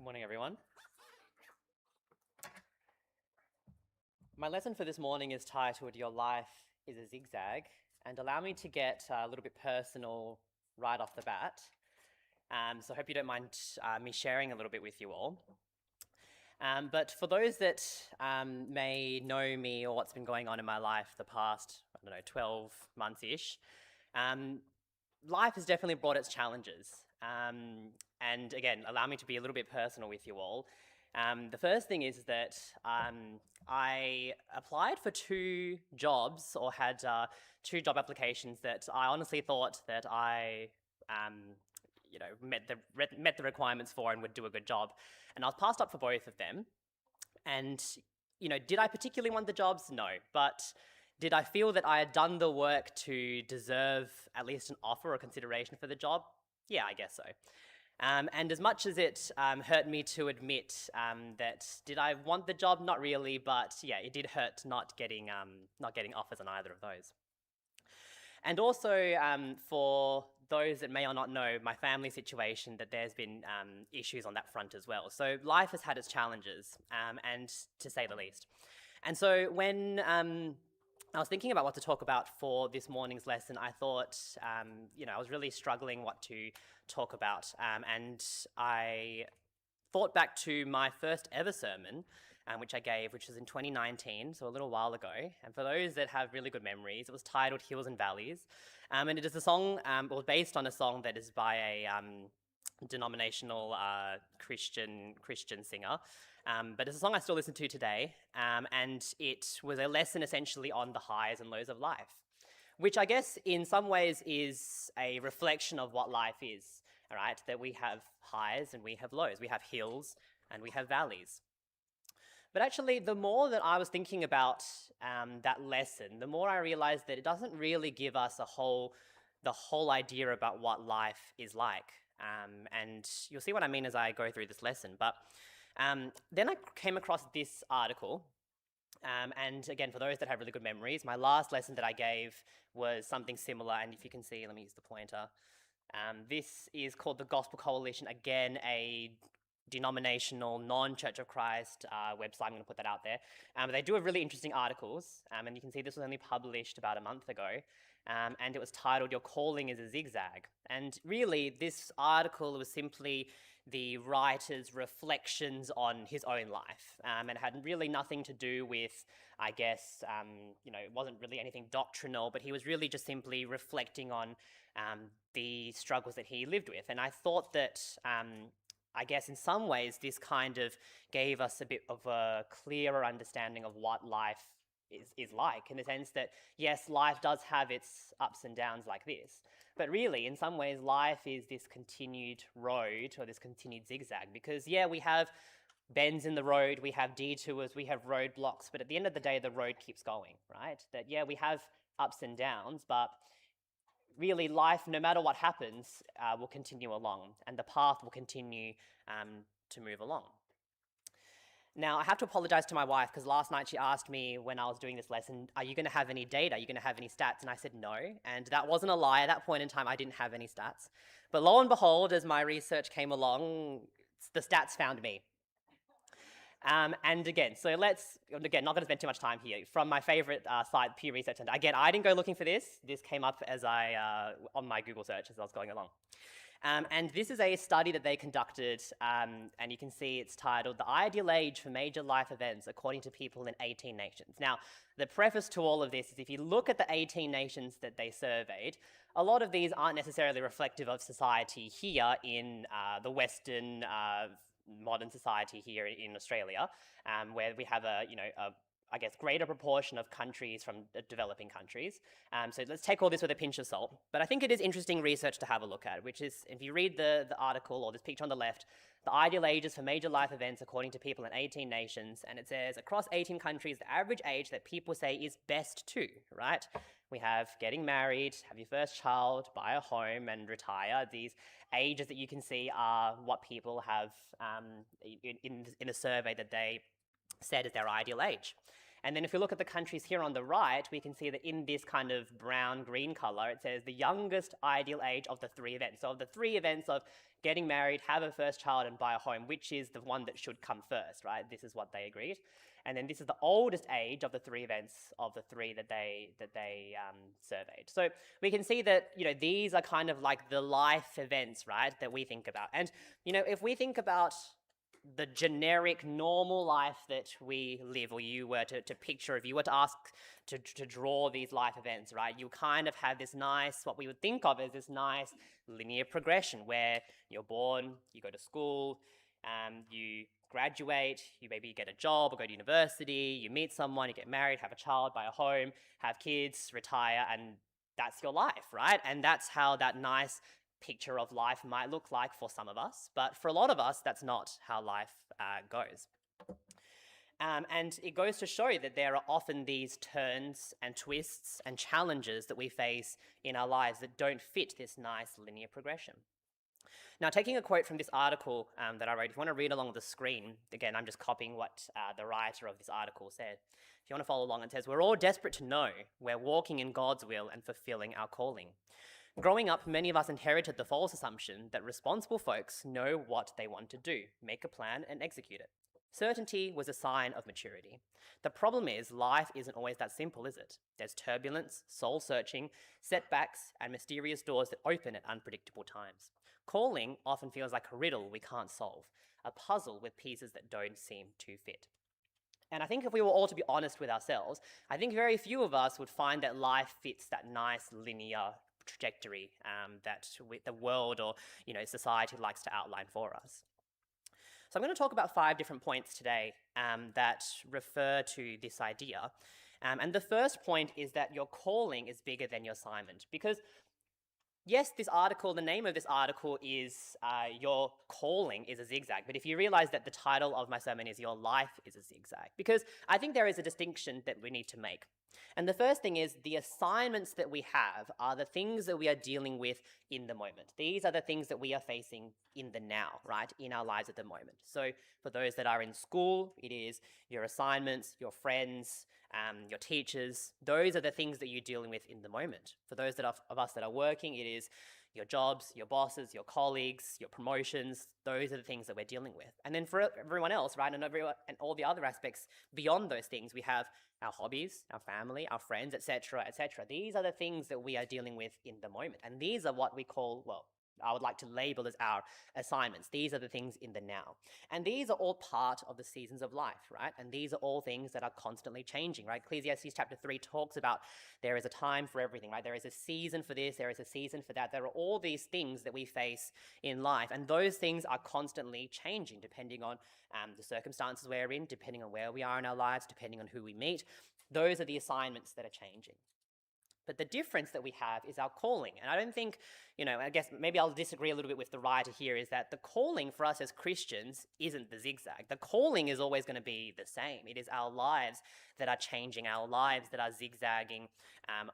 Good morning, everyone. My lesson for this morning is titled Your Life is a Zigzag, and allow me to get a little bit personal right off the bat. So I hope you don't mind me sharing a little bit with you all. But for those that may know me or what's been going on in my life the past, 12 months-ish, life has definitely brought its challenges. And again, allow me to be a little bit personal with you all. The first thing is that I applied for 2 jobs, or had 2 job applications that I honestly thought that I met the requirements for and would do a good job. And I was passed up for both of them. And, did I particularly want the jobs? No. But did I feel that I had done the work to deserve at least an offer or consideration for the job? Yeah, I guess so. And as much as it hurt me to admit that did I want the job? Not really, but yeah, it did hurt not getting offers on either of those. And also for those that may or not know my family situation, that there's been issues on that front as well. So life has had its challenges, and to say the least. And so when I was thinking about what to talk about for this morning's lesson, I thought, I was really struggling what to talk about. And I thought back to my first ever sermon, which I gave, which was in 2019, so a little while ago. And for those that have really good memories, it was titled Hills and Valleys. And it is a song, based on a song that is by a denominational Christian singer. But it's a song I still listen to today, and it was a lesson essentially on the highs and lows of life, which I guess in some ways is a reflection of what life is, all right? That we have highs and we have lows, we have hills and we have valleys. But actually, the more that I was thinking about that lesson, the more I realized that it doesn't really give us the whole idea about what life is like. And you'll see what I mean as I go through this lesson. But then I came across this article. And again, for those that have really good memories, my last lesson that I gave was something similar. And if you can see, let me use the pointer. This is called the Gospel Coalition, again, a denominational, non-Church of Christ website. I'm going to put that out there. They do have really interesting articles. And you can see this was only published about a month ago. And it was titled, Your Calling is a Zigzag. And really, this article was simply the writer's reflections on his own life. And it had really nothing to do with, I guess, it wasn't really anything doctrinal, but he was really just simply reflecting on the struggles that he lived with. And I thought that, I guess in some ways, this kind of gave us a bit of a clearer understanding of what life is like, in the sense that, yes, life does have its ups and downs like this, but really, in some ways, life is this continued road, or this continued zigzag, because, yeah, we have bends in the road, we have detours, we have roadblocks, but at the end of the day, the road keeps going, right? That, yeah, we have ups and downs, but really, life, no matter what happens, will continue along, and the path will continue to move along. Now, I have to apologize to my wife, because last night she asked me when I was doing this lesson, are you going to have any data? Are you going to have any stats? And I said no, and that wasn't a lie. At that point in time, I didn't have any stats. But lo and behold, as my research came along, the stats found me. And again, not going to spend too much time here. From my favorite site, Pew Research Center. Again, I didn't go looking for this. This came up as on my Google search as I was going along. And this is a study that they conducted, and you can see it's titled The Ideal Age for Major Life Events According to People in 18 Nations. Now, the preface to all of this is if you look at the 18 nations that they surveyed, a lot of these aren't necessarily reflective of society here in the Western modern society here in Australia, where we have I guess, greater proportion of countries from developing countries. So let's take all this with a pinch of salt. But I think it is interesting research to have a look at, which is, if you read the article, or this picture on the left, the ideal ages for major life events according to people in 18 nations, and it says, across 18 countries, the average age that people say is best to, right? We have getting married, have your first child, buy a home, and retire. These ages that you can see are what people have in a survey that they said is their ideal age. And then if we look at the countries here on the right, we can see that in this kind of brown-green color, it says the youngest ideal age of the three events. So of the three events of getting married, have a first child, and buy a home, which is the one that should come first, right? This is what they agreed. And then this is the oldest age of the three events of the three that they surveyed. So we can see that, these are kind of like the life events, right, that we think about. And, if we think about the generic normal life that we live, or you were to picture, if you were to ask to draw these life events, right, you kind of have this nice, what we would think of as this nice linear progression where you're born, you go to school, you graduate, you maybe get a job or go to university, you meet someone, you get married, have a child, buy a home, have kids, retire, and that's your life, right? And that's how that nice picture of life might look like for some of us, but for a lot of us, that's not how life goes. And it goes to show that there are often these turns and twists and challenges that we face in our lives that don't fit this nice linear progression. Now, taking a quote from this article that I wrote, if you want to read along the screen, again, I'm just copying what the writer of this article said. If you want to follow along, it says, "We're all desperate to know we're walking in God's will and fulfilling our calling. Growing up, many of us inherited the false assumption that responsible folks know what they want to do, make a plan, and execute it. Certainty was a sign of maturity. The problem is, life isn't always that simple, is it? There's turbulence, soul-searching, setbacks, and mysterious doors that open at unpredictable times. Calling often feels like a riddle we can't solve, a puzzle with pieces that don't seem to fit." And I think if we were all to be honest with ourselves, I think very few of us would find that life fits that nice linear trajectory that the world or society likes to outline for us. So I'm going to talk about 5 different points today that refer to this idea. And the first point is that your calling is bigger than your assignment. Because yes, the name of this article is Your Calling is a Zigzag. But if you realize that the title of my sermon is Your Life is a Zigzag, because I think there is a distinction that we need to make. And the first thing is the assignments that we have are the things that we are dealing with in the moment. These are the things that we are facing in the now, right, in our lives at the moment. So for those that are in school, it is your assignments, your friends, your teachers. Those are the things that you're dealing with in the moment. For those of us that are working, it is your jobs, your bosses, your colleagues, your promotions. Those are the things that we're dealing with. And then for everyone else, right, and all the other aspects beyond those things, we have our hobbies, our family, our friends, etc., etc. These are the things that we are dealing with in the moment. And these are what we call, I would like to label as our assignments. These are the things in the now. And these are all part of the seasons of life, right? And these are all things that are constantly changing, right? Ecclesiastes chapter 3 talks about there is a time for everything, right? There is a season for this, there is a season for that. There are all these things that we face in life. And those things are constantly changing depending on the circumstances we're in, depending on where we are in our lives, depending on who we meet. Those are the assignments that are changing. But the difference that we have is our calling. And I don't think, I guess maybe I'll disagree a little bit with the writer here, is that the calling for us as Christians isn't the zigzag. The calling is always going to be the same. It is our lives that are changing, our lives that are zigzagging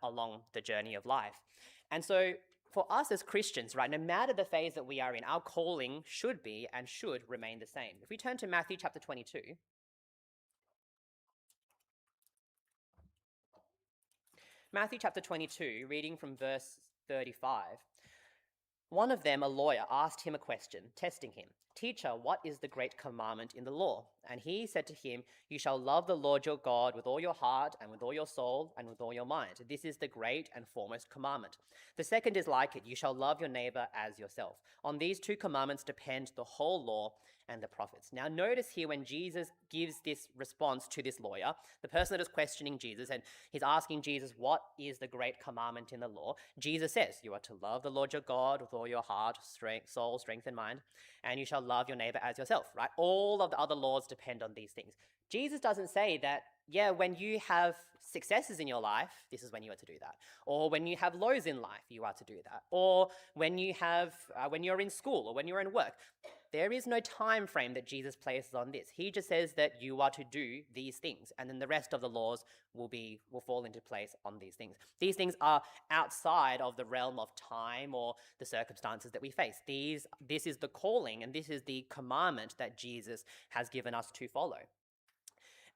along the journey of life. And so for us as Christians, right, no matter the phase that we are in, our calling should be and should remain the same. If we turn to Matthew chapter 22, Matthew chapter 22, reading from verse 35. One of them, a lawyer, asked him a question, testing him. "Teacher, what is the great commandment in the law?" And he said to him, "You shall love the Lord your God with all your heart and with all your soul and with all your mind. This is the great and foremost commandment. The second is like it. You shall love your neighbor as yourself. On these 2 commandments depend the whole law and the prophets." Now notice here when Jesus gives this response to this lawyer, the person that is questioning Jesus, and he's asking Jesus, what is the great commandment in the law? Jesus says, you are to love the Lord your God with all your heart, soul, strength, and mind, and you shall love your neighbor as yourself, right? All of the other laws depend on these things. Jesus doesn't say that, when you have successes in your life, this is when you are to do that. Or when you have lows in life, you are to do that. Or when you're in school or when you're in work. There is no time frame that Jesus places on this. He just says that you are to do these things, and then the rest of the laws will fall into place on these things. These things are outside of the realm of time or the circumstances that we face. This is the calling, and this is the commandment that Jesus has given us to follow.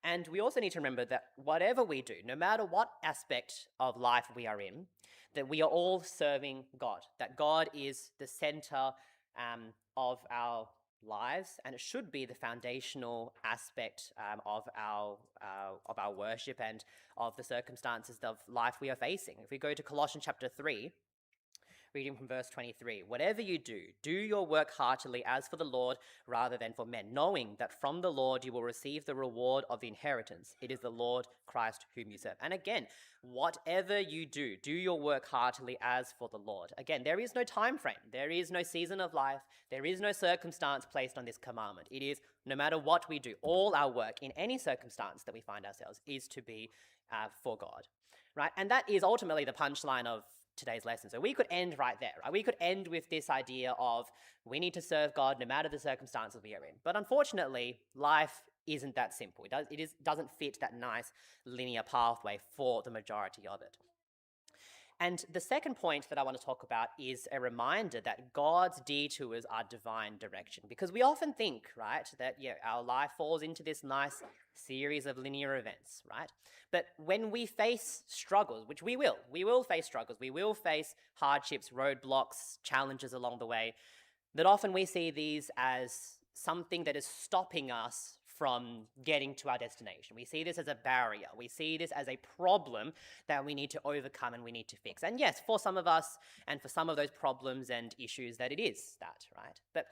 And we also need to remember that whatever we do, no matter what aspect of life we are in, that we are all serving God, that God is the center of our lives, and it should be the foundational aspect of our worship and of the circumstances of life we are facing. If we go to Colossians chapter 3, reading from verse 23, whatever you do, do your work heartily as for the Lord rather than for men, knowing that from the Lord you will receive the reward of the inheritance. It is the Lord Christ whom you serve. And again, whatever you do, do your work heartily as for the Lord. Again, there is no time frame. There is no season of life. There is no circumstance placed on this commandment. It is, no matter what we do, all our work in any circumstance that we find ourselves is to be for God, right? And that is ultimately the punchline of today's lesson. So we could end right there, right? We could end with this idea of we need to serve God no matter the circumstances we are in. But unfortunately, life isn't that simple. It doesn't fit that nice linear pathway for the majority of it. And the second point that I want to talk about is a reminder that God's detours are divine direction. Because we often think, right, that our life falls into this nice series of linear events, right? But when we face struggles, which we will face struggles, we will face hardships, roadblocks, challenges along the way, that often we see these as something that is stopping us from getting to our destination. We see this as a barrier. We see this as a problem that we need to overcome and we need to fix. And yes, for some of us and for some of those problems and issues that it is that, right? But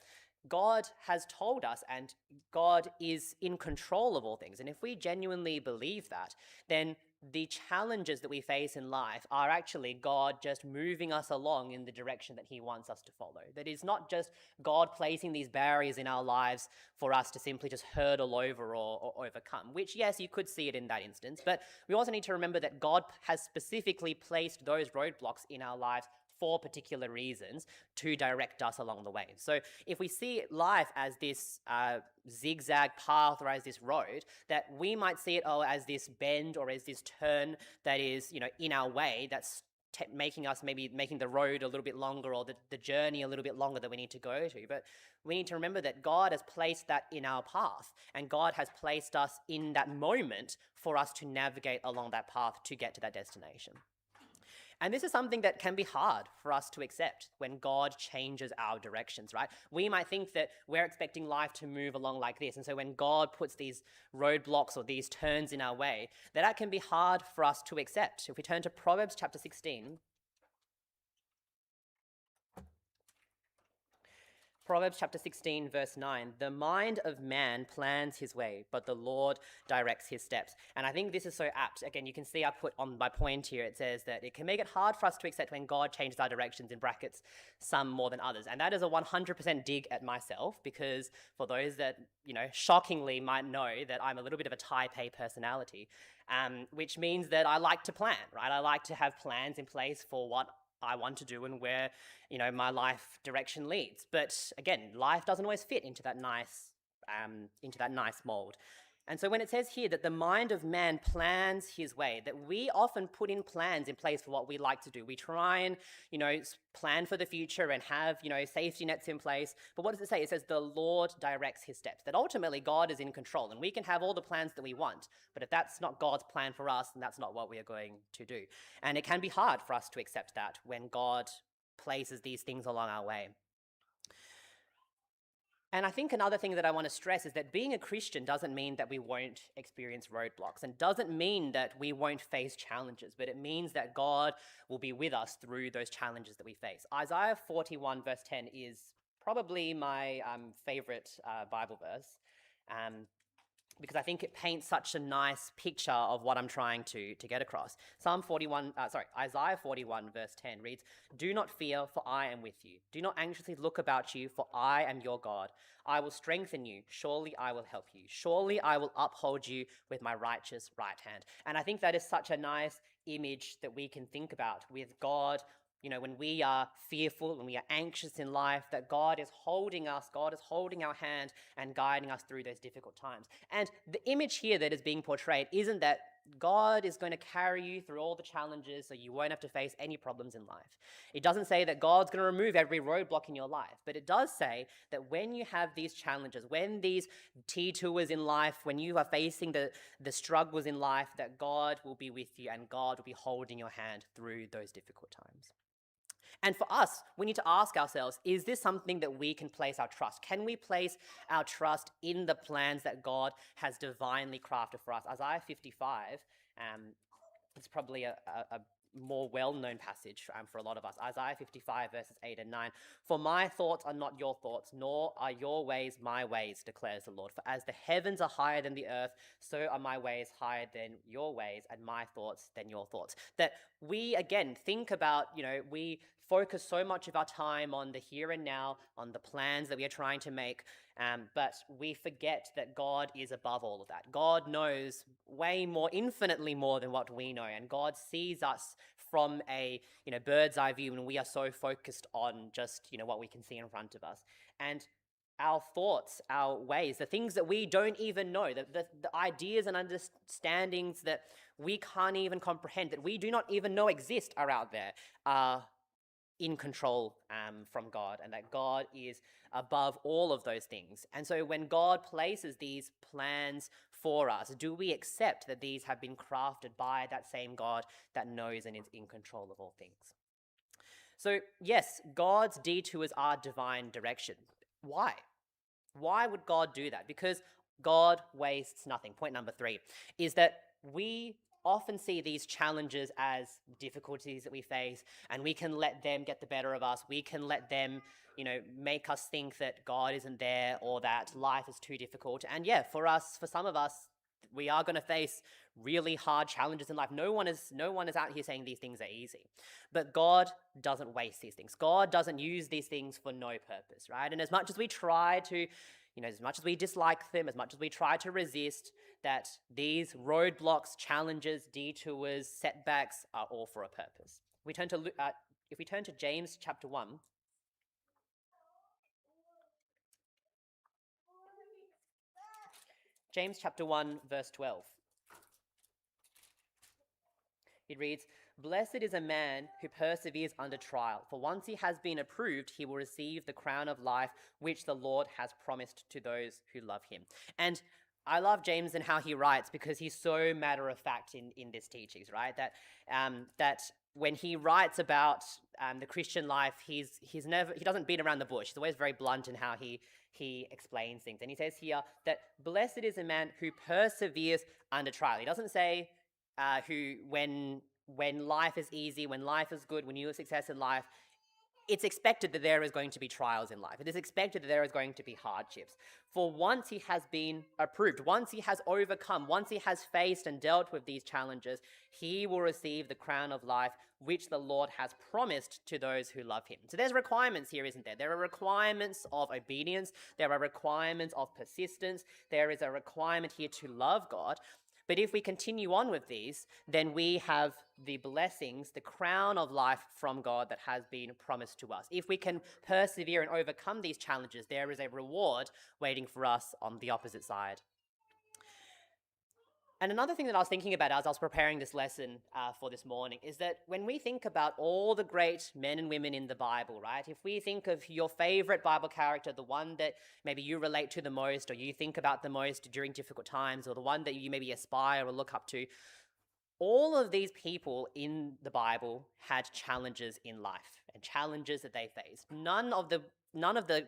God has told us, and God is in control of all things. And if we genuinely believe that, then the challenges that we face in life are actually God just moving us along in the direction that he wants us to follow. That is not just God placing these barriers in our lives for us to simply just hurdle over or overcome, which, yes, you could see it in that instance. But we also need to remember that God has specifically placed those roadblocks in our lives for particular reasons to direct us along the way. So if we see life as this zigzag path or as this road, that we might see it as this bend or as this turn that is, in our way, that's making the road a little bit longer or the journey a little bit longer that we need to go to. But we need to remember that God has placed that in our path, and God has placed us in that moment for us to navigate along that path to get to that destination. And this is something that can be hard for us to accept when God changes our directions, right? We might think that we're expecting life to move along like this. And so when God puts these roadblocks or these turns in our way, that can be hard for us to accept. If we turn to Proverbs chapter 16, Proverbs chapter 16, verse 9, the mind of man plans his way, but the Lord directs his steps. And I think this is so apt. Again, you can see I put on my point here, it says that it can make it hard for us to accept when God changes our directions, in brackets, some more than others. And that is a 100% dig at myself, because for those that, shockingly might know that I'm a little bit of a type A personality, which means that I like to plan, right? I like to have plans in place for what I want to do and where, my life direction leads. But again, life doesn't always fit into that nice mold. And so when it says here that the mind of man plans his way, that we often put in plans in place for what we like to do. We try and, plan for the future and have, safety nets in place. But what does it say? It says the Lord directs his steps, that ultimately God is in control and we can have all the plans that we want. But if that's not God's plan for us, then that's not what we are going to do. And it can be hard for us to accept that when God places these things along our way. And I think another thing that I want to stress is that being a Christian doesn't mean that we won't experience roadblocks, and doesn't mean that we won't face challenges, but it means that God will be with us through those challenges that we face. Isaiah 41 verse 10 is probably my favorite Bible verse, because I think it paints such a nice picture of what I'm trying to get across. Isaiah 41 verse 10 reads, "Do not fear, for I am with you. Do not anxiously look about you, for I am your God. I will strengthen you. Surely I will help you. Surely I will uphold you with my righteous right hand." And I think that is such a nice image that we can think about with God. When we are fearful, when we are anxious in life, that God is holding us, God is holding our hand and guiding us through those difficult times. And the image here that is being portrayed isn't that, God is going to carry you through all the challenges so you won't have to face any problems in life. It doesn't say that God's going to remove every roadblock in your life, but it does say that when you have these challenges, when these T2s in life, when you are facing the struggles in life, that God will be with you and God will be holding your hand through those difficult times. And for us, we need to ask ourselves, is this something that we can place our trust? Can we place our trust in the plans that God has divinely crafted for us? Isaiah 55, it's probably a more well-known passage for a lot of us. Isaiah 55 verses 8 and 9. For my thoughts are not your thoughts, nor are your ways my ways, declares the Lord. For as the heavens are higher than the earth, so are my ways higher than your ways, and my thoughts than your thoughts. That we, again, think about, we focus so much of our time on the here and now, on the plans that we are trying to make, but we forget that God is above all of that. God knows way more, infinitely more than what we know, and God sees us from a bird's eye view, and we are so focused on just what we can see in front of us. And our thoughts, our ways, the things that we don't even know, the ideas and understandings that we can't even comprehend, that we do not even know exist, are out there, are in control from God, and that God is above all of those things. And so when God places these plans for us, do we accept that these have been crafted by that same God that knows and is in control of all things? So yes, God's detours are divine direction. Why? Why would God do that? Because God wastes nothing. Point number 3 is that we often see these challenges as difficulties that we face, and we can let them get the better of us. We can let them, make us think that God isn't there or that life is too difficult. And yeah, for some of us, we are going to face really hard challenges in life. No one is out here saying these things are easy. But God doesn't waste these things. God doesn't use these things for no purpose, right? And as much as we try to, as much as we dislike them, as much as we try to resist, that these roadblocks, challenges, detours, setbacks are all for a purpose. If we turn to James chapter 1, James chapter 1, verse 12. It reads, "Blessed is a man who perseveres under trial, for once he has been approved, he will receive the crown of life which the Lord has promised to those who love him." And I love James and how he writes, because he's so matter of fact in this teachings, right? That when he writes about the Christian life, he doesn't beat around the bush. He's always very blunt in how he explains things. And he says here that blessed is a man who perseveres under trial. He doesn't say who when life is easy, when life is good, when you have success in life, it's expected that there is going to be trials in life. It is expected that there is going to be hardships. For once he has been approved, once he has overcome, once he has faced and dealt with these challenges, he will receive the crown of life which the Lord has promised to those who love him. So there's requirements here, isn't there? There are requirements of obedience. There are requirements of persistence. There is a requirement here to love God. But if we continue on with these, then we have the blessings, the crown of life from God that has been promised to us. If we can persevere and overcome these challenges, there is a reward waiting for us on the opposite side. And another thing that I was thinking about as I was preparing this lesson for this morning is that when we think about all the great men and women in the Bible, right? If we think of your favorite Bible character, the one that maybe you relate to the most, or you think about the most during difficult times, or the one that you maybe aspire or look up to, all of these people in the Bible had challenges in life and challenges that they faced. None of the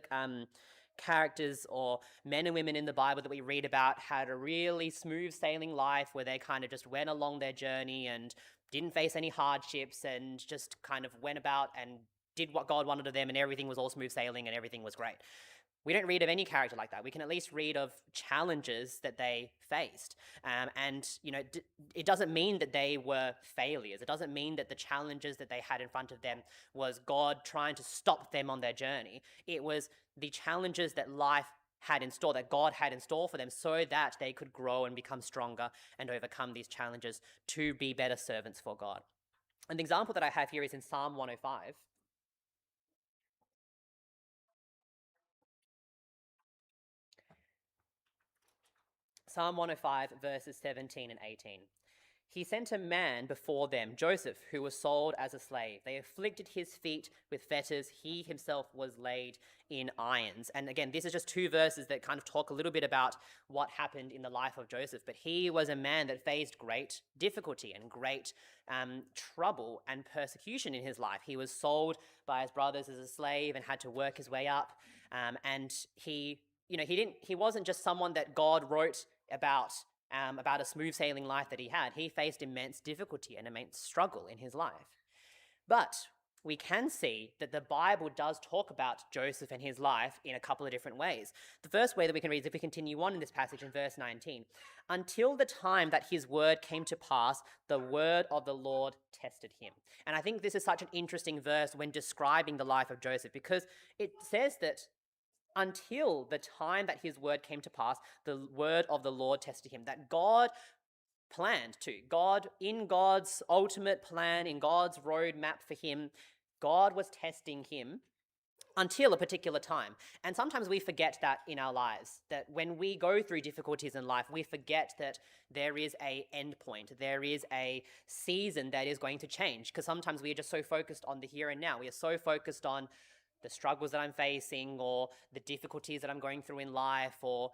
characters or men and women in the Bible that we read about had a really smooth sailing life where they kind of just went along their journey and didn't face any hardships and just kind of went about and did what God wanted of them, and everything was all smooth sailing and everything was great. We don't read of any character like that. We can at least read of challenges that they faced. It doesn't mean that they were failures. It doesn't mean that the challenges that they had in front of them was God trying to stop them on their journey. It was the challenges that life had in store, that God had in store for them, so that they could grow and become stronger and overcome these challenges to be better servants for God. An example that I have here is in Psalm 105. Psalm 105, verses 17 and 18. he sent a man before them, Joseph, who was sold as a slave. They afflicted his feet with fetters. He himself was laid in irons. And again, this is just two verses that kind of talk a little bit about what happened in the life of Joseph. But he was a man that faced great difficulty and great trouble and persecution in his life. He was sold by his brothers as a slave and had to work his way up. And he wasn't just someone that God wrote about a smooth sailing life that he had. He faced immense difficulty and immense struggle in his life. But we can see that the Bible does talk about Joseph and his life in a couple of different ways. The first way that we can read is if we continue on in this passage in verse 19. Until the time that his word came to pass, the word of the Lord tested him. And I think this is such an interesting verse when describing the life of Joseph, because it says that until the time that his word came to pass, the word of the Lord tested him. That God planned to. God, in God's ultimate plan, in God's roadmap for him, God was testing him until a particular time. And sometimes we forget that in our lives, that when we go through difficulties in life, we forget that there is a end point. There is a season that is going to change, because sometimes we are just so focused on the here and now. We are so focused on the struggles that I'm facing, or the difficulties that I'm going through in life, or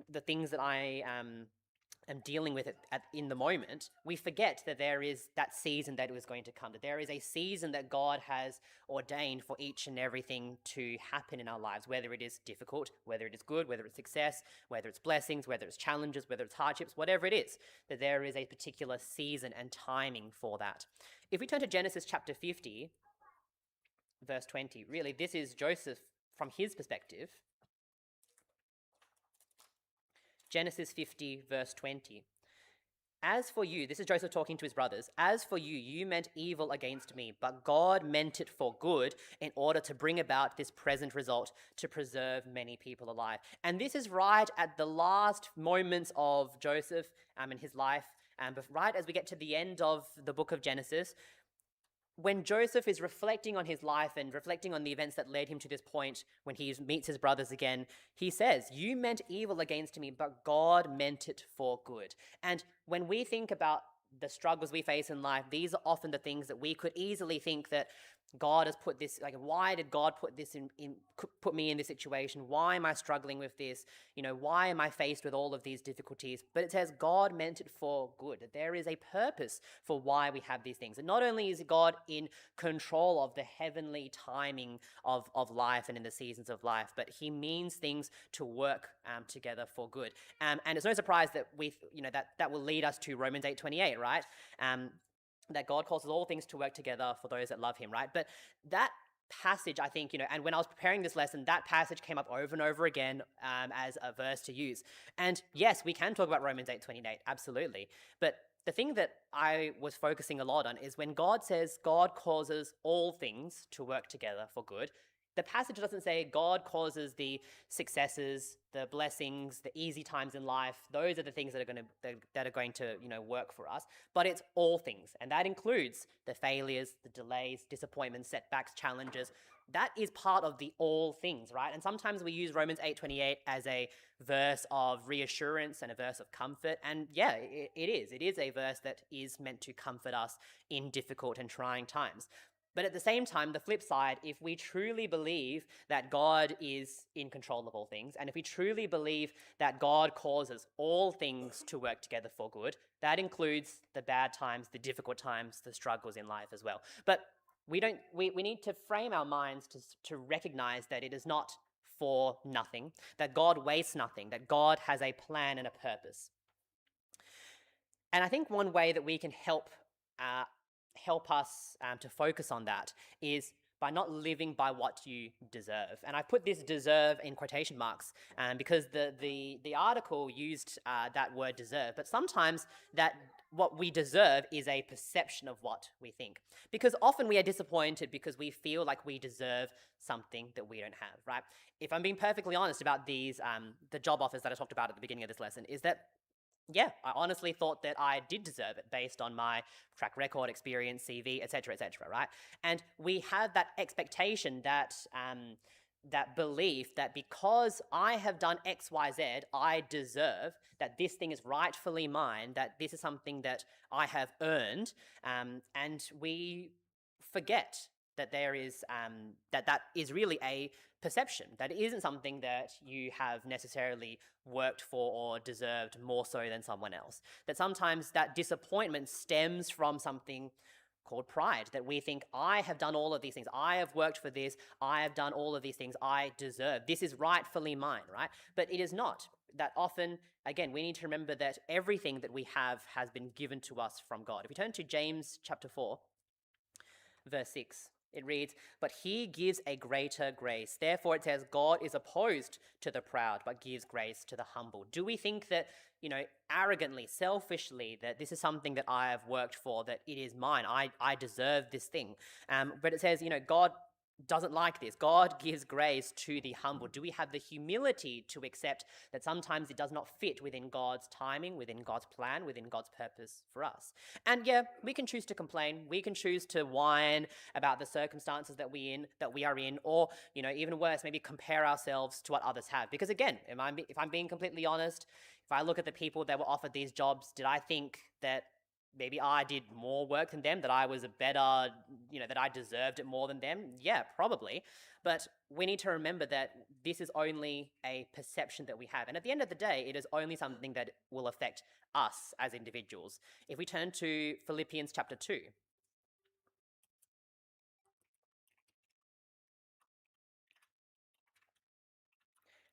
the things that I am dealing with in the moment. We forget that there is that season that is going to come, that there is a season that God has ordained for each and everything to happen in our lives, whether it is difficult, whether it is good, whether it's success, whether it's blessings, whether it's challenges, whether it's hardships, whatever it is, that there is a particular season and timing for that. If we turn to Genesis chapter 50, verse 20. Really, this is Joseph from his perspective. Genesis 50, verse 20. As for you, this is Joseph talking to his brothers, as for you, you meant evil against me, but God meant it for good in order to bring about this present result, to preserve many people alive. And this is right at the last moments of Joseph in his life, but right as we get to the end of the book of Genesis, when Joseph is reflecting on his life and reflecting on the events that led him to this point, when he meets his brothers again, he says, you meant evil against me, but God meant it for good. And when we think about the struggles we face in life, these are often the things that we could easily think that God has put this, like, why did God put this put me in this situation? Why am I struggling with this? Why am I faced with all of these difficulties? But it says God meant it for good. That there is a purpose for why we have these things. And not only is God in control of the heavenly timing of life and in the seasons of life, but he means things to work together for good. And it's no surprise that that will lead us to Romans 8:28, right? That God causes all things to work together for those that love him, right? But that passage, I think, and when I was preparing this lesson, that passage came up over and over again as a verse to use. And yes, we can talk about Romans 8:28, absolutely. But the thing that I was focusing a lot on is when God says God causes all things to work together for good, the passage doesn't say God causes the successes, the blessings, the easy times in life. Those are the things that are going to work for us. But it's all things, and that includes the failures, the delays, disappointments, setbacks, challenges. That is part of the all things, right? And sometimes we use Romans 8:28 as a verse of reassurance and a verse of comfort. And yeah, it is. It is a verse that is meant to comfort us in difficult and trying times. But at the same time, the flip side, if we truly believe that God is in control of all things, and if we truly believe that God causes all things to work together for good, that includes the bad times, the difficult times, the struggles in life as well. But we need to frame our minds to recognize that it is not for nothing, that God wastes nothing, that God has a plan and a purpose. And I think one way that we can help us to focus on that is by not living by what you deserve. And I put this deserve in quotation marks because the article used that word deserve, but sometimes that what we deserve is a perception of what we think. Because often we are disappointed because we feel like we deserve something that we don't have, right? If I'm being perfectly honest about these, the job offers that I talked about at the beginning of this lesson, is that yeah, I honestly thought that I did deserve it based on my track record, experience, CV, etc., right? And we have that expectation that that belief that because I have done X, Y, Z, I deserve that this thing is rightfully mine, that this is something that I have earned, and we forget that there is that is really a perception, that it isn't something that you have necessarily worked for or deserved more so than someone else. That sometimes that disappointment stems from something called pride, that we think, I have done all of these things, I have worked for this, I have done all of these things, I deserve, this is rightfully mine, right? But it is not. That often, again, we need to remember that everything that we have has been given to us from God. If we turn to James chapter 4, verse 6, it reads, "But he gives a greater grace. Therefore it says, God is opposed to the proud, but gives grace to the humble." Do we think that, arrogantly, selfishly, that this is something that I have worked for, that it is mine, I deserve this thing? But it says, God doesn't like this. God gives grace to the humble. Do we have the humility to accept that sometimes it does not fit within God's timing, within God's plan, within God's purpose for us? And yeah, we can choose to complain. We can choose to whine about the circumstances that we are in, or even worse, maybe compare ourselves to what others have. Because again, if I'm being completely honest, if I look at the people that were offered these jobs, did I think that maybe I did more work than them, that I was a better, that I deserved it more than them? Yeah, probably. But we need to remember that this is only a perception that we have. And at the end of the day, it is only something that will affect us as individuals. If we turn to Philippians chapter 2,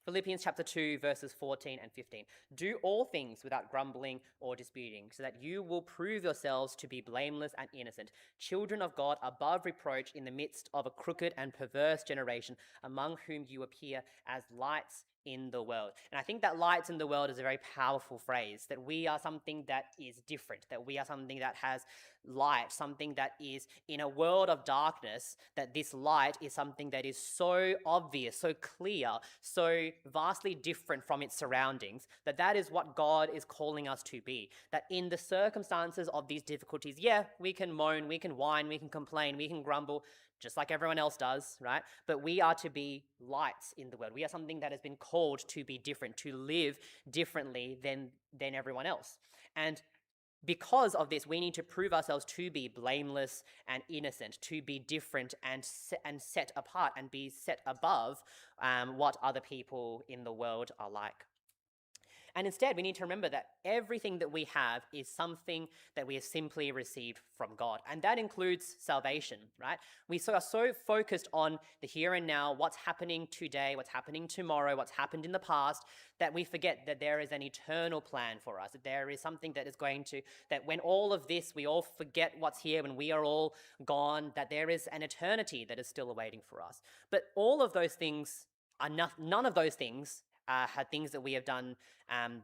Philippians chapter 2, verses 14 and 15. "Do all things without grumbling or disputing, so that you will prove yourselves to be blameless and innocent, children of God above reproach in the midst of a crooked and perverse generation, among whom you appear as lights in the world." And I think that lights in the world is a very powerful phrase, that we are something that is different, that we are something that has light, something that is in a world of darkness, that this light is something that is so obvious, so clear, so vastly different from its surroundings, that is what God is calling us to be. That in the circumstances of these difficulties, yeah, we can moan, we can whine, we can complain, we can grumble, just like everyone else does, right? But we are to be lights in the world. We are something that has been called to be different, to live differently than everyone else. And because of this, we need to prove ourselves to be blameless and innocent, to be different and set apart and be set above what other people in the world are like. And instead, we need to remember that everything that we have is something that we have simply received from God. And that includes salvation, right? We are so focused on the here and now, what's happening today, what's happening tomorrow, what's happened in the past, that we forget that there is an eternal plan for us, that there is something that is going to, that when all of this, we all forget what's here, when we are all gone, that there is an eternity that is still awaiting for us. But all of those things are none of those things are things that we have done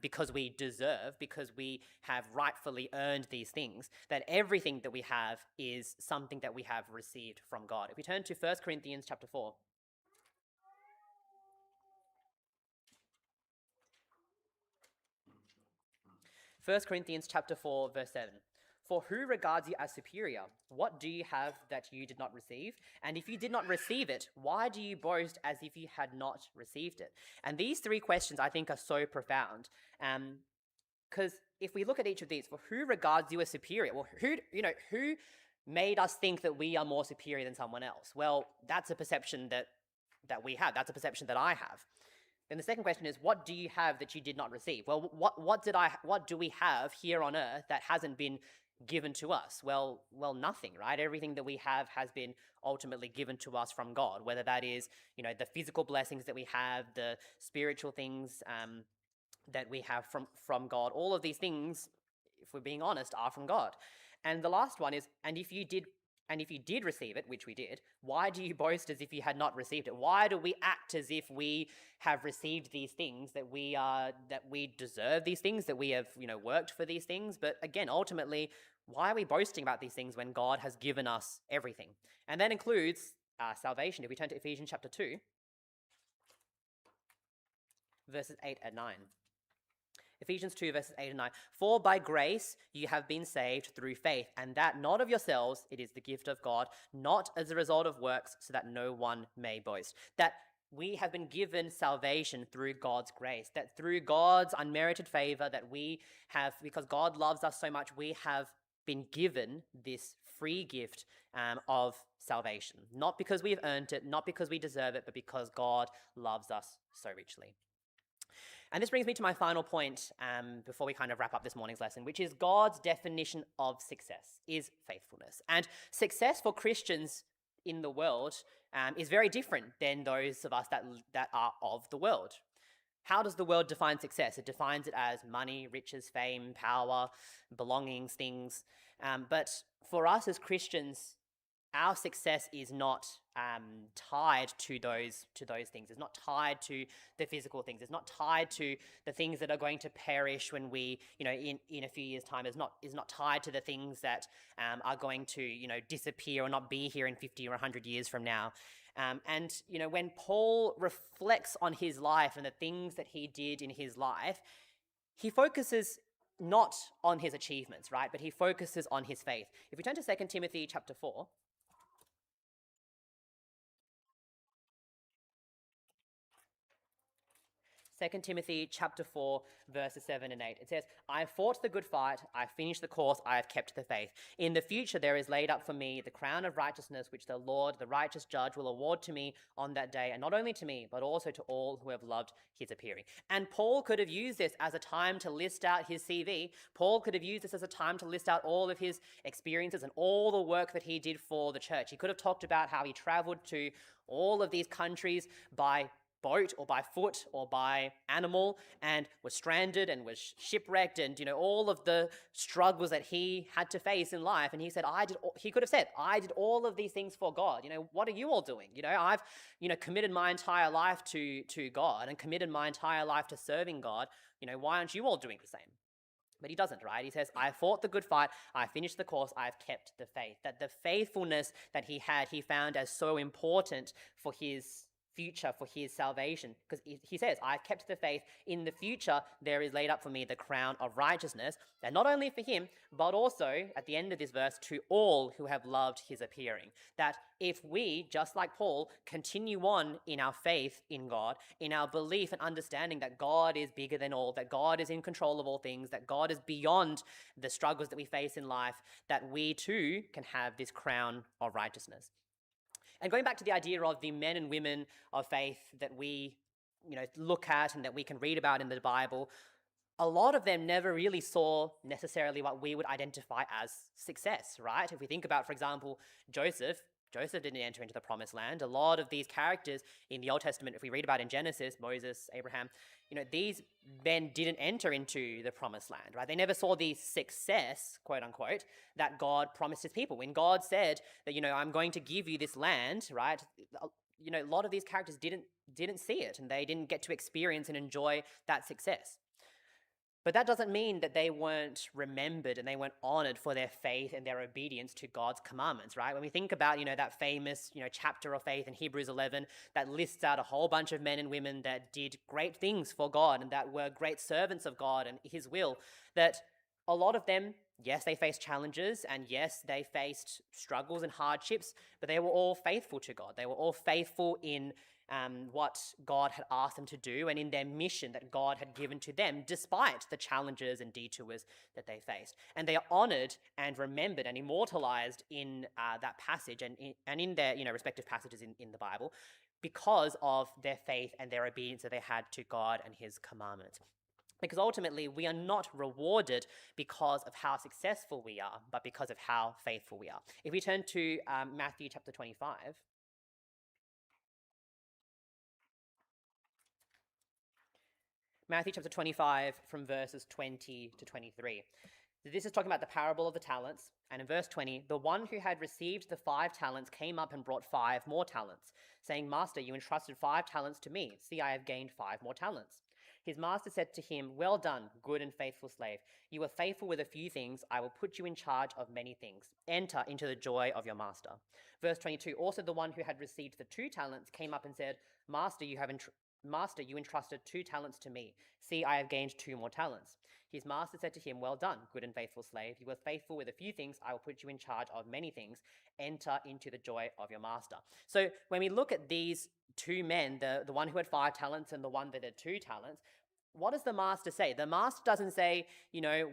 because we deserve, because we have rightfully earned these things, that everything that we have is something that we have received from God. If we turn to 1 Corinthians chapter 4, 1 Corinthians chapter 4, verse 7. "For who regards you as superior? What do you have that you did not receive? And if you did not receive it, why do you boast as if you had not received it?" And these three questions, I think, are so profound. Because if we look at each of these, for who regards you as superior? Well, who made us think that we are more superior than someone else? Well, that's a perception that we have. That's a perception that I have. Then the second question is, what do you have that you did not receive? Well, what do we have here on earth that hasn't been given to us? Well, nothing, right? Everything that we have has been ultimately given to us from God, whether that is, the physical blessings that we have, the spiritual things that we have from God. All of these things, if we're being honest, are from God. And the last one is, and if you did receive it, which we did, why do you boast as if you had not received it? Why do we act as if we have received these things, that we deserve these things, that we have, worked for these things? But again, ultimately, why are we boasting about these things when God has given us everything? And that includes salvation. If we turn to Ephesians chapter 2, verses 8 and 9. Ephesians 2, verses 8 and 9. "For by grace you have been saved through faith, and that not of yourselves, it is the gift of God, not as a result of works, so that no one may boast." That We have been given salvation through God's grace, that through God's unmerited favor that we have, because God loves us so much, we have been given this free gift of salvation. Not because we've earned it, not because we deserve it, but because God loves us so richly. And this brings me to my final point before we kind of wrap up this morning's lesson, which is God's definition of success is faithfulness. And success for Christians in the world is very different than those of us that are of the world. How does the world define success? It defines it as money, riches, fame, power, belongings, things. But for us as Christians, our success is not tied to those things. It's not tied to the physical things. It's not tied to the things that are going to perish when we, in a few years' time. Is not tied to the things that are going to, disappear or not be here in 50 or 100 years from now. And when Paul reflects on his life and the things that he did in his life, he focuses not on his achievements, right? But he focuses on his faith. If we turn to 2 Timothy chapter 4, 2 Timothy chapter 4, verses 7 and 8. It says, I have fought the good fight, I have finished the course, I have kept the faith. In the future there is laid up for me the crown of righteousness, which the Lord, the righteous judge, will award to me on that day, and not only to me, but also to all who have loved his appearing. And Paul could have used this as a time to list out his CV. Paul could have used this as a time to list out all of his experiences and all the work that he did for the church. He could have talked about how he traveled to all of these countries by boat or by foot or by animal and was stranded and was shipwrecked and all of the struggles that he had to face in life. And he said, he could have said, I did all of these things for God. What are you all doing? I've committed my entire life to God and committed my entire life to serving God. Why aren't you all doing the same? But he doesn't, right? He says, I fought the good fight, I finished the course, I've kept the faith. That the faithfulness that he had, he found as so important for his future, for his salvation. Because he says, I've kept the faith. In the future, there is laid up for me the crown of righteousness. And not only for him, but also, at the end of this verse, to all who have loved his appearing. That if we, just like Paul, continue on in our faith in God, in our belief and understanding that God is bigger than all, that God is in control of all things, that God is beyond the struggles that we face in life, that we too can have this crown of righteousness. And going back to the idea of the men and women of faith that we, look at and that we can read about in the Bible, a lot of them never really saw necessarily what we would identify as success, right? If we think about, for example, Joseph didn't enter into the promised land. A lot of these characters in the Old Testament, if we read about in Genesis, Moses, Abraham, these men didn't enter into the promised land, right? They never saw the success, quote unquote, that God promised his people. When God said that, I'm going to give you this land, right? A lot of these characters didn't see it, and they didn't get to experience and enjoy that success. But that doesn't mean that they weren't remembered and they weren't honored for their faith and their obedience to God's commandments, right? When we think about, that famous, chapter of faith in Hebrews 11 that lists out a whole bunch of men and women that did great things for God and that were great servants of God and his will, that a lot of them, yes, they faced challenges and yes, they faced struggles and hardships, but they were all faithful to God. They were all faithful in what God had asked them to do and in their mission that God had given to them, despite the challenges and detours that they faced. And they are honored and remembered and immortalized in that passage and in their respective passages in the Bible because of their faith and their obedience that they had to God and his commandments. Because ultimately, we are not rewarded because of how successful we are, but because of how faithful we are. If we turn to Matthew chapter 25, Matthew chapter 25 from verses 20 to 23. This is talking about the parable of the talents. And in verse 20, the one who had received the 5 talents came up and brought 5 more talents, saying, Master, you entrusted 5 talents to me. See, I have gained 5 more talents. His master said to him, Well done, good and faithful slave. You were faithful with a few things. I will put you in charge of many things. Enter into the joy of your master. Verse 22, also the one who had received the 2 talents came up and said, Master, you entrusted 2 talents to me. See, I have gained 2 more talents. His master said to him, Well done, good and faithful slave. You were faithful with a few things. I will put you in charge of many things. Enter into the joy of your master. So when we look at these two men, the one who had 5 talents and the one that had 2 talents, what does the master say? The master doesn't say,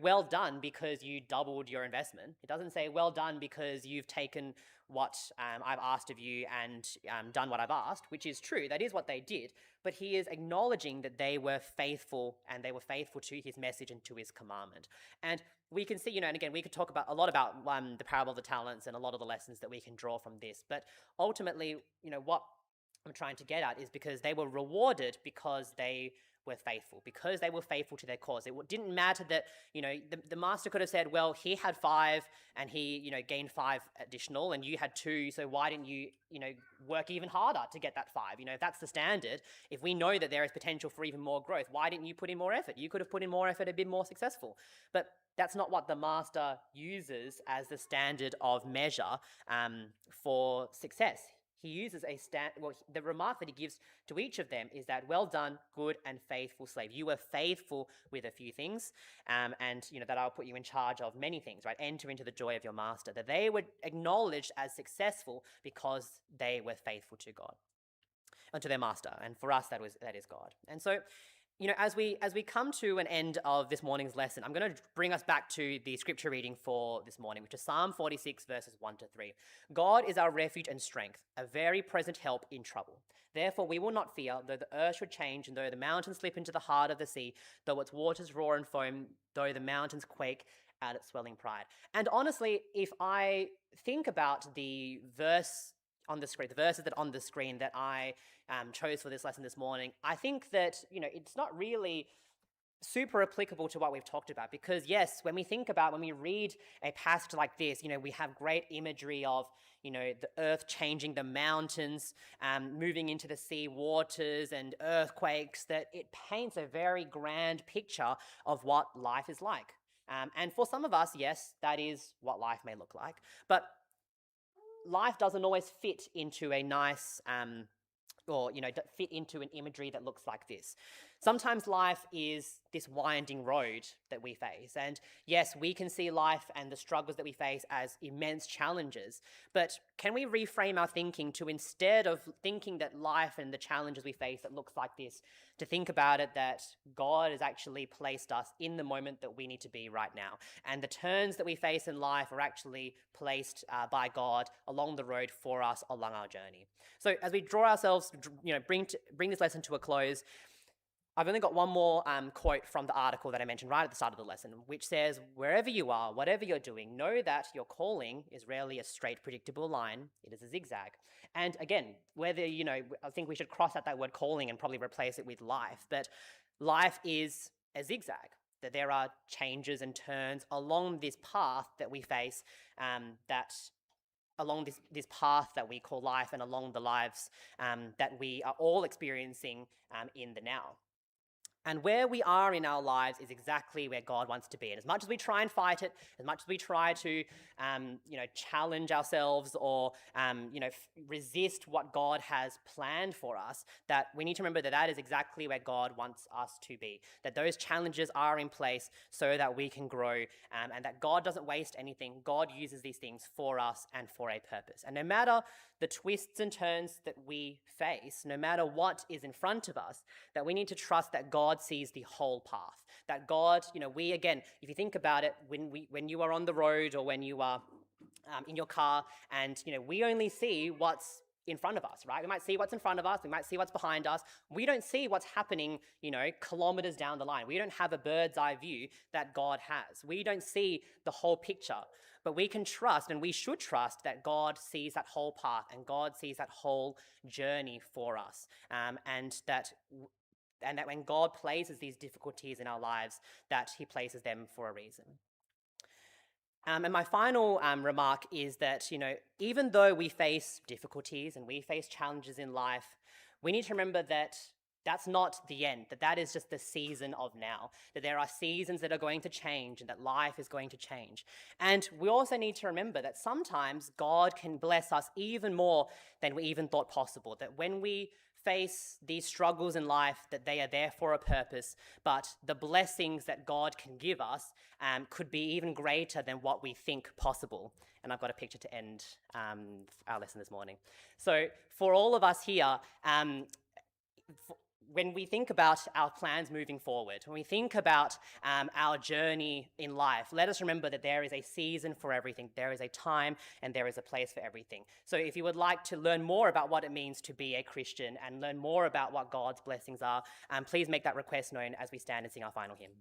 well done because you doubled your investment. It doesn't say, well done because you've taken what I've asked of you and done what I've asked, which is true. That is what they did. But he is acknowledging that they were faithful and they were faithful to his message and to his commandment. And we can see, and again, we could talk about a lot about the parable of the talents and a lot of the lessons that we can draw from this. But ultimately, what I'm trying to get at is because they were rewarded because they were faithful, because they were faithful to their cause. It didn't matter that, the master could have said, well, he had 5 and he, gained 5 additional and you had 2, so why didn't you, work even harder to get that 5? If that's the standard, if we know that there is potential for even more growth, why didn't you put in more effort? You could have put in more effort and been more successful. But that's not what the master uses as the standard of measure for success. He uses the remark that he gives to each of them is that, well done, good and faithful slave. You were faithful with a few things, and that I'll put you in charge of many things, right? Enter into the joy of your master. That they were acknowledged as successful because they were faithful to God, and to their master. And for us, that is God. And so, as we come to an end of this morning's lesson, I'm going to bring us back to the scripture reading for this morning, which is Psalm 46, verses 1 to 3. God is our refuge and strength, a very present help in trouble. Therefore we will not fear, though the earth should change, and though the mountains slip into the heart of the sea, though its waters roar and foam, though the mountains quake at its swelling pride. And honestly, if I think about the verses that on the screen that I chose for this lesson this morning, I think that, it's not really super applicable to what we've talked about, because yes, when we read a passage like this, we have great imagery of, the earth changing, the mountains moving into the sea waters and earthquakes, that it paints a very grand picture of what life is like. And for some of us, yes, that is what life may look like. But life doesn't always fit into a nice fit into an imagery that looks like this. Sometimes life is this winding road that we face. And yes, we can see life and the struggles that we face as immense challenges. But can we reframe our thinking to, instead of thinking that life and the challenges we face that looks like this, to think about it that God has actually placed us in the moment that we need to be right now. And the turns that we face in life are actually placed by God along the road for us along our journey. So as we draw ourselves, bring this lesson to a close, I've only got one more quote from the article that I mentioned right at the start of the lesson, which says, wherever you are, whatever you're doing, know that your calling is rarely a straight, predictable line. It is a zigzag. And again, whether, I think we should cross out that word calling and probably replace it with life. But life is a zigzag, that there are changes and turns along this path that we face, along this path that we call life, and along the lives that we are all experiencing in the now. And where we are in our lives is exactly where God wants to be. And as much as we try and fight it, as much as we try to, challenge ourselves or, resist what God has planned for us, that we need to remember that is exactly where God wants us to be. That those challenges are in place so that we can grow, and that God doesn't waste anything. God uses these things for us and for a purpose. And no matter the twists and turns that we face, no matter what is in front of us, that we need to trust that God sees the whole path. That God, if you think about it, when you are on the road or when you are in your car, and we only see what's in front of us, right? We might see what's in front of us, we might see what's behind us. We don't see what's happening, kilometers down the line. We don't have a bird's eye view that God has. We don't see the whole picture, but we can trust, and we should trust, that God sees that whole path and God sees that whole journey for us, and that when God places these difficulties in our lives, that he places them for a reason. And my final remark is that, even though we face difficulties and we face challenges in life, we need to remember that that's not the end, that is just the season of now, that there are seasons that are going to change and that life is going to change. And we also need to remember that sometimes God can bless us even more than we even thought possible, that when we face these struggles in life, that they are there for a purpose, but the blessings that God can give us could be even greater than what we think possible. And I've got a picture to end our lesson this morning. So for all of us here, when we think about our plans moving forward, when we think about our journey in life, let us remember that there is a season for everything. There is a time and there is a place for everything. So if you would like to learn more about what it means to be a Christian and learn more about what God's blessings are, please make that request known as we stand and sing our final hymn.